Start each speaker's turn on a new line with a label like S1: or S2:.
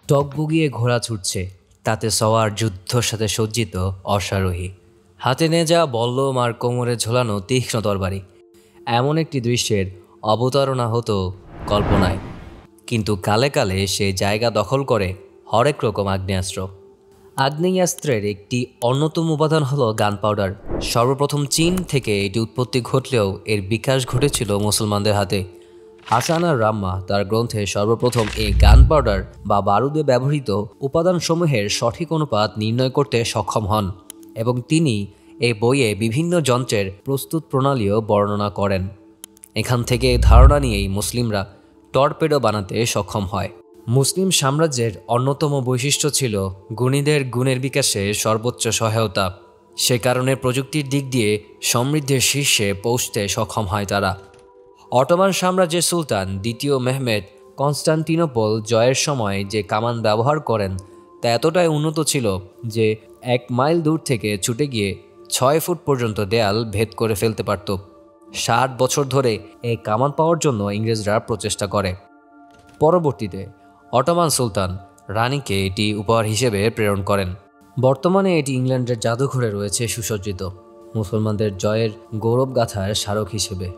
S1: টগবগিয়ে ঘোড়া ছুটছে, তাতে সওয়ার যুদ্ধর সাথে সজ্জিত অশ্বারোহী, হাতে নেজা বল্লম আর কোমরে ঝোলানো তীক্ষ্ণ তরবারি। এমন একটি দৃশ্যের অবতারণা হতো কল্পনায়, কিন্তু কালে কালে সে জায়গা দখল করে হরেক রকম আগ্নেয়াস্ত্র। আগ্নেয়াস্ত্রের একটি অন্যতম উপাদান হলো গান পাউডার। সর্বপ্রথম চীন থেকে এটি উৎপত্তি ঘটলেও এর বিকাশ ঘটেছিল মুসলমানদের হাতে। হাসান আর রাম্মা তার গ্রন্থে সর্বপ্রথম এই গান পাউডার বা বারুদে ব্যবহৃত উপাদানসমূহের সঠিক অনুপাত নির্ণয় করতে সক্ষম হন, এবং তিনি এই বইয়ে বিভিন্ন যন্ত্রের প্রস্তুত প্রণালীও বর্ণনা করেন। এখান থেকে ধারণা নিয়েই মুসলিমরা টর্পেডো বানাতে সক্ষম হয়। মুসলিম সাম্রাজ্যের অন্যতম বৈশিষ্ট্য ছিল গুণীদের গুণের বিকাশে সর্বোচ্চ সহায়তা। সে কারণে প্রযুক্তির দিক দিয়ে সমৃদ্ধের শীর্ষে পৌঁছতে সক্ষম হয় তারা। অটোমান সাম্রাজ্যের সুলতান দ্বিতীয় মেহমেদ কনস্টান্টিনোপল জয়ের সময় যে কামান ব্যবহার করেন তা এতটাই উন্নত ছিল যে 1 মাইল দূর থেকে ছুটে গিয়ে 6 ফুট পর্যন্ত দেয়াল ভেদ করে ফেলতে পারত। 60 বছর ধরে এই কামান পাওয়ার জন্য ইংরেজরা প্রচেষ্টা করে। পরবর্তীতে অটোমান সুলতান রানীকে এটি উপহার হিসেবে প্রেরণ করেন। বর্তমানে এটি ইংল্যান্ডের জাদুঘরে রয়েছে সুসজ্জিত, মুসলমানদের জয়ের গৌরবগাথার স্মারক হিসেবে।